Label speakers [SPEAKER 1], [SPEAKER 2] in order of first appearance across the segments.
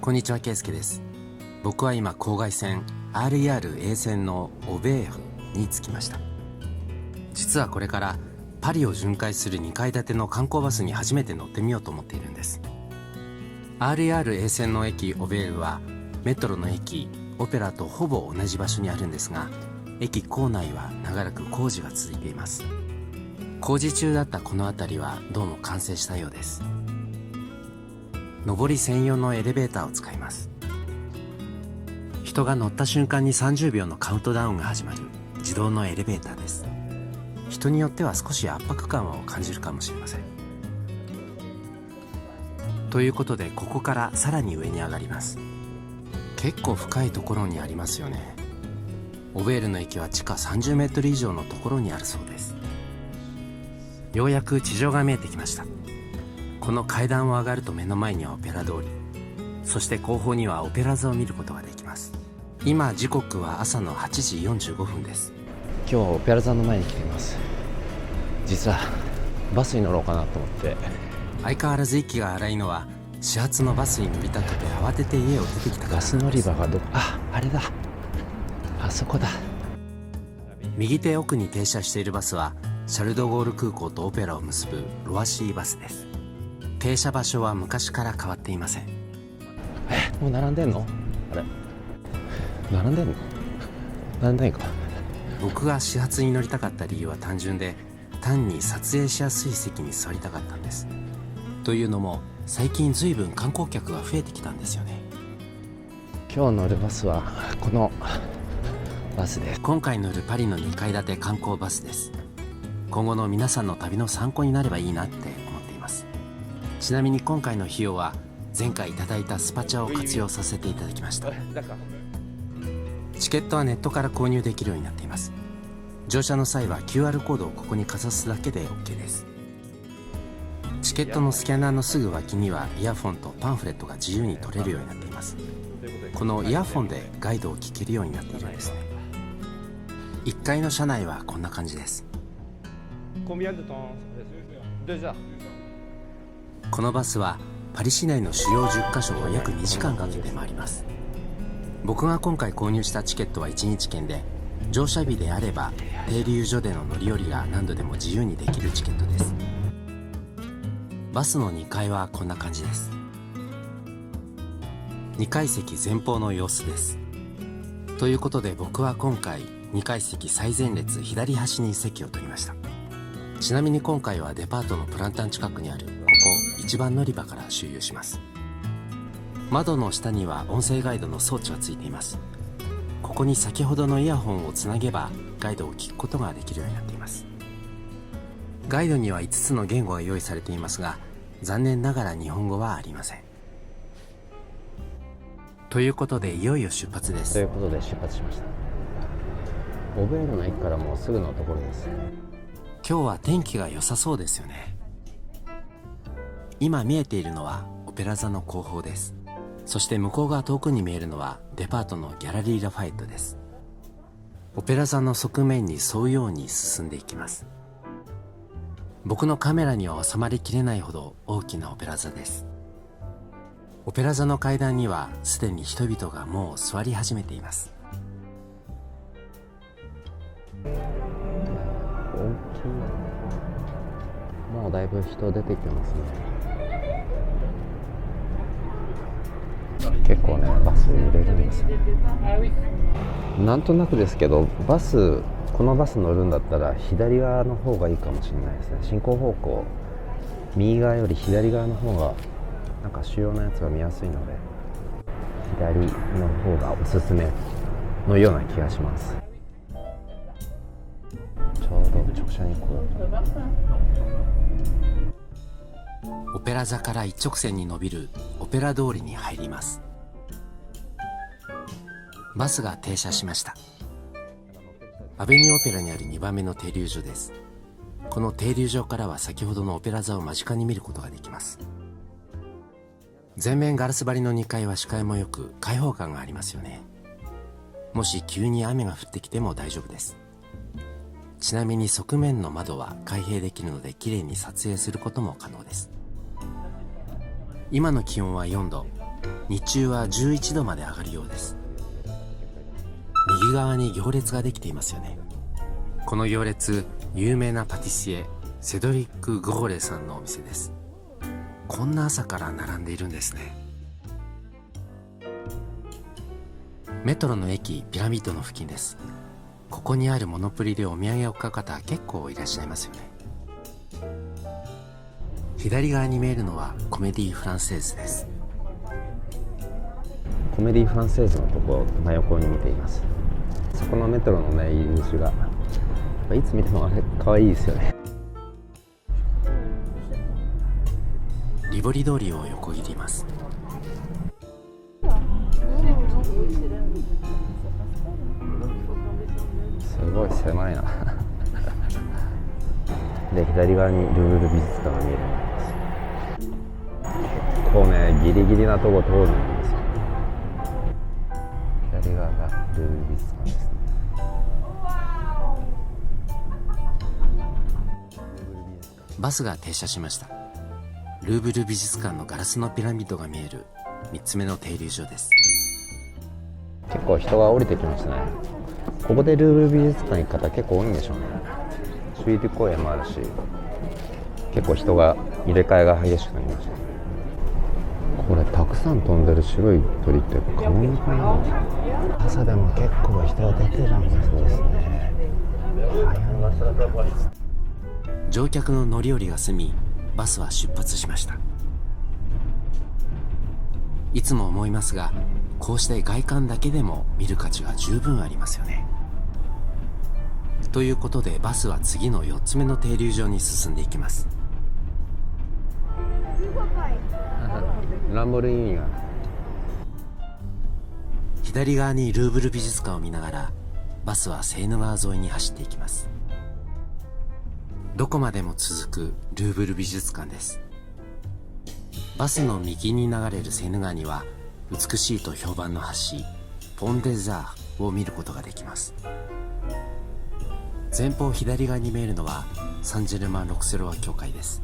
[SPEAKER 1] こんにちは、ケイスケです。僕は今郊外線 RER-A 線のオベールに着きました。実はこれからパリを巡回する2階建ての観光バスに初めて乗ってみようと思っているんです。 RER-A 線の駅オベールはメトロの駅オペラとほぼ同じ場所にあるんですが、駅構内は長らく工事が続いています。工事中だったこの辺りはどうも完成したようです。上り専用のエレベーターを使います。人が乗った瞬間に30秒のカウントダウンが始まる自動のエレベーターです。人によっては少し圧迫感を感じるかもしれません。ということでここからさらに上に上がります。結構深いところにありますよね。オベールの駅は地下30メートル以上のところにあるそうです。ようやく地上が見えてきました。この階段を上がると目の前にはオペラ通り、そして後方にはオペラ座を見ることができます。今時刻は朝の8時45分です。
[SPEAKER 2] 今日はオペラ座の前に来ています。実はバスに乗ろうかなと思って。
[SPEAKER 1] 相変わらず息が荒いのは始発のバスに乗り立てて慌てて家を出てきたから
[SPEAKER 2] バス乗り場があれだ、あそこだ。
[SPEAKER 1] 右手奥に停車しているバスはシャルドゴール空港とオペラを結ぶロワシーバスです。停車場所は昔から変わっていません。
[SPEAKER 2] もう並んでんの？あれ並んでんの？並んでないか。
[SPEAKER 1] 僕が始発に乗りたかった理由は単純で、単に撮影しやすい席に座りたかったんです。というのも最近ずいぶん観光客が増えてきたんですよね。
[SPEAKER 2] 今日乗るバスはこのバスです。
[SPEAKER 1] 今回乗るパリの2階建て観光バスです。今後の皆さんの旅の参考になればいいなって思っています。ちなみに今回の費用は前回いただいたスパチャを活用させていただきました。チケットはネットから購入できるようになっています。乗車の際は QR コードをここにかざすだけで OK です。チケットのスキャナーのすぐ脇にはイヤフォンとパンフレットが自由に取れるようになっています。このイヤフォンでガイドを聞けるようになっているんですね。1階の車内はこんな感じです。このバスはパリ市内の主要10カ所を約2時間かけて回ります。僕が今回購入したチケットは1日券で、乗車日であれば停留所での乗り降りが何度でも自由にできるチケットです。バスの2階はこんな感じです。2階席前方の様子です。ということで僕は今回2階席最前列左端に席を取りました。ちなみに今回はデパートのプランタン近くにあるここ一番乗り場から周遊します。窓の下には音声ガイドの装置がついています。ここに先ほどのイヤホンをつなげばガイドを聞くことができるようになっています。ガイドには5つの言語が用意されていますが、残念ながら日本語はありません。ということでいよいよ出発です。
[SPEAKER 2] ということで出発しました。オベールの駅からもうすぐのところです。
[SPEAKER 1] 今日は天気が良さそうですよね。今見えているのはオペラ座の後方です。そして向こう側遠くに見えるのはデパートのギャラリー・ラファエットです。オペラ座の側面に沿うように進んでいきます。僕のカメラには収まりきれないほど大きなオペラ座です。オペラ座の階段にはすでに人々がもう座り始めています。
[SPEAKER 2] 大きい。もうだいぶ人出てきてますね。結構ね、バス揺れるんですよ。なんとなくですけど、このバス乗るんだったら左側の方がいいかもしれないですね。進行方向右側より左側の方がなんか主要なやつが見やすいので、左の方がおすすめのような気がします。ちょうど直射日光だ。
[SPEAKER 1] オペラ座から一直線に伸びるオペラ通りに入ります。バスが停車しました。アベニューオペラにある2番目の停留所です。この停留所からは先ほどのオペラ座を間近に見ることができます。全面ガラス張りの2階は視界も良く開放感がありますよね。もし急に雨が降ってきても大丈夫です。ちなみに側面の窓は開閉できるので綺麗に撮影することも可能です。今の気温は4度、日中は11度まで上がるようです。右側に行列ができていますよね。この行列、有名なパティシエセドリック・ゴーレさんのお店です。こんな朝から並んでいるんですね。メトロの駅ピラミッドの付近です。ここにあるモノプリでお土産を買う方結構いらっしゃいますよね。左側に見えるのはコメディ・フランセーズです。
[SPEAKER 2] コメディ・フランセーズのところ真横に見ています。そこのメトロのね入り口がいつ見てもあれ可愛いですよね。
[SPEAKER 1] リボリ通りを横切ります。
[SPEAKER 2] すごい狭いなで左側にルーブル美術館が見えるようになります。結構ねギリギリなとこ通るんですよ。左側がルーブル美術館ですね。
[SPEAKER 1] バスが停車しました。ルーブル美術館のガラスのピラミッドが見える3つ目の停留所です。
[SPEAKER 2] 結構人が降りてきましたね。ここでルーブル美術館行く方結構多いんでしょうね。シュイル公園もあるし、結構人が入れ替えが激しくなりました。これたくさん飛んでる白い鳥ってカモメかな。朝でも結構人が出てるんですね。
[SPEAKER 1] 乗客の乗り降りが済み、バスは出発しました。いつも思いますが、こうして外観だけでも見る価値が十分ありますよね。ということでバスは次の4つ目の停留所に進んでいきます。
[SPEAKER 2] ランボルギーニが
[SPEAKER 1] 左側にルーブル美術館を見ながらバスはセーヌ川沿いに走っていきます。どこまでも続くルーブル美術館です。バスの右に流れるセーヌ川には美しいと評判の橋ポン・デ・ザーを見ることができます。前方左側に見えるのはサンジェルマン・ロクセロワ教会です。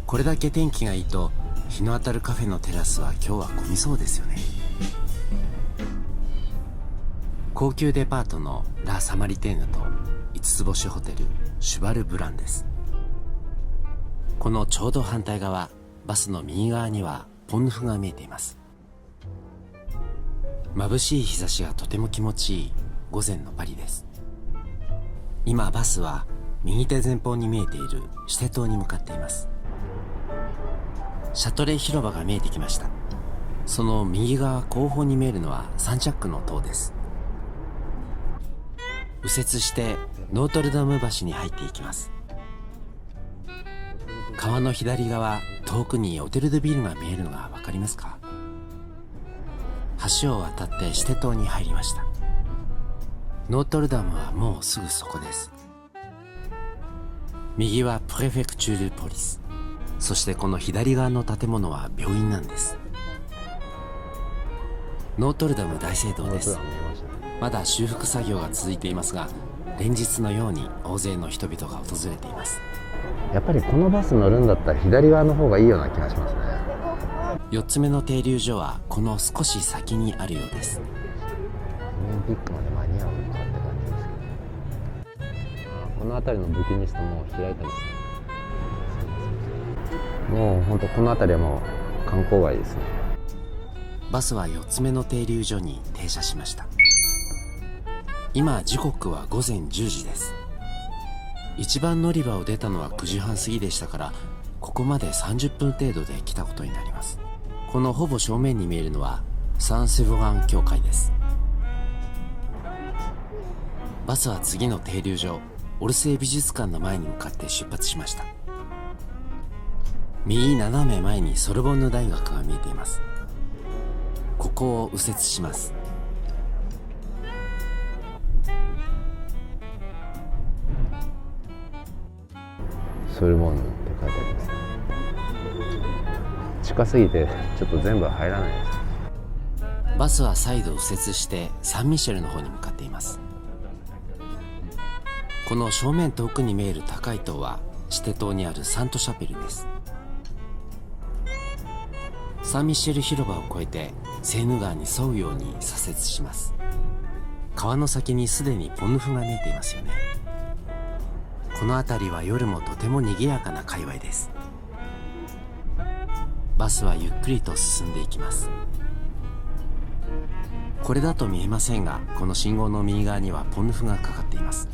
[SPEAKER 1] これだけ天気がいいと日の当たるカフェのテラスは今日は混みそうですよね。高級デパートのラ・サマリテーヌと5つ星ホテルシュバル・ブランです。このちょうど反対側、バスの右側にはポンヌフが見えています。眩しい日差しがとても気持ちいい午前のパリです。今バスは右手前方に見えているシテ島に向かっています。シャトレー広場が見えてきました。その右側後方に見えるのはサンジャックの塔です。右折してノートルダム橋に入っていきます。川の左側遠くにオテル・ドゥ・ビルが見えるのが分かりますか？橋を渡ってシテ島に入りました。ノートルダムはもうすぐそこです。右はプレフェクチュール・ポリス、そしてこの左側の建物は病院なんです。ノートルダム大聖堂です。まだ修復作業が続いていますが、連日のように大勢の人々が訪れています。
[SPEAKER 2] やっぱりこのバス乗るんだったら左側の方がいいような気がしますね。
[SPEAKER 1] 4つ目の停留所はこの少し先にあるようです。
[SPEAKER 2] オリンピックまで間に合うのかって感じですけど、この辺りのブキニストも開いてますね。もう本当この辺りはもう観光街ですね。
[SPEAKER 1] バスは4つ目の停留所に停車しました。今時刻は午前10時です。一番乗り場を出たのは9時半過ぎでしたから、ここまで30分程度で来たことになります。このほぼ正面に見えるのはサン・セヴォラン教会です。バスは次の停留所オルセー美術館の前に向かって出発しました。右斜め前にソルボンヌ大学が見えています。ここを右折します。
[SPEAKER 2] ソルボンヌって書いてありますね。近すぎてちょっと全部は入らないです。
[SPEAKER 1] バスは再度右折してサンミシェルの方に向かっています。この正面遠くに見える高い塔はシテ島にあるサントシャペルです。サンミッシェル広場を越えてセーヌ川に沿うように左折します。川の先にすでにポンヌフが見えていますよね。この辺りは夜もとても賑やかな界隈です。バスはゆっくりと進んでいきます。これだと見えませんが、この信号の右側にはポンヌフがかかっています。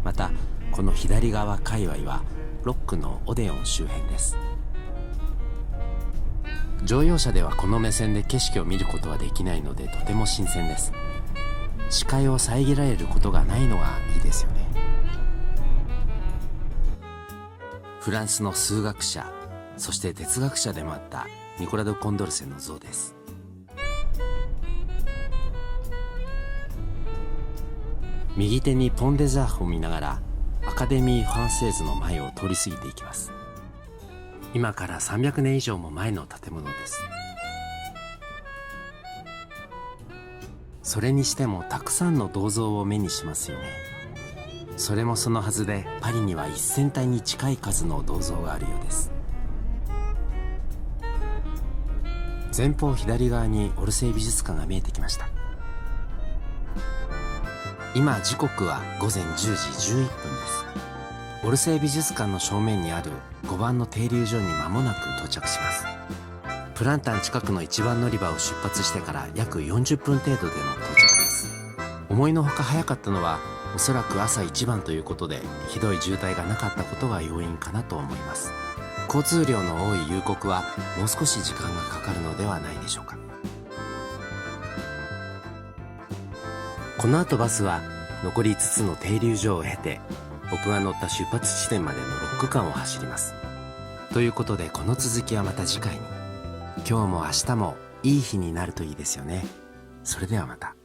[SPEAKER 1] またこの左側界隈はロックのオデオン周辺です。乗用車ではこの目線で景色を見ることはできないのでとても新鮮です。視界を遮られることがないのがいいですよね。フランスの数学者、そして哲学者でもあったニコラ・ド・コンドルセの像です。右手にポン・デ・ザーフを見ながらアカデミー・フランセーズの前を通り過ぎていきます。今から300年以上も前の建物です。それにしてもたくさんの銅像を目にしますよね。それもそのはずで、パリには1000体に近い数の銅像があるようです。前方左側にオルセイ美術館が見えてきました。今時刻は午前10時11分です。オルセイ美術館の正面にある5番の停留所に間もなく到着します。プランタン近くの1番乗り場を出発してから約40分程度での到着です。思いのほか早かったのはおそらく朝一番ということで、ひどい渋滞がなかったことが要因かなと思います。交通量の多い夕刻はもう少し時間がかかるのではないでしょうか。この後バスは残り5つの停留所を経て、僕が乗った出発地点までの6区間を走ります。ということでこの続きはまた次回に。今日も明日もいい日になるといいですよね。それではまた。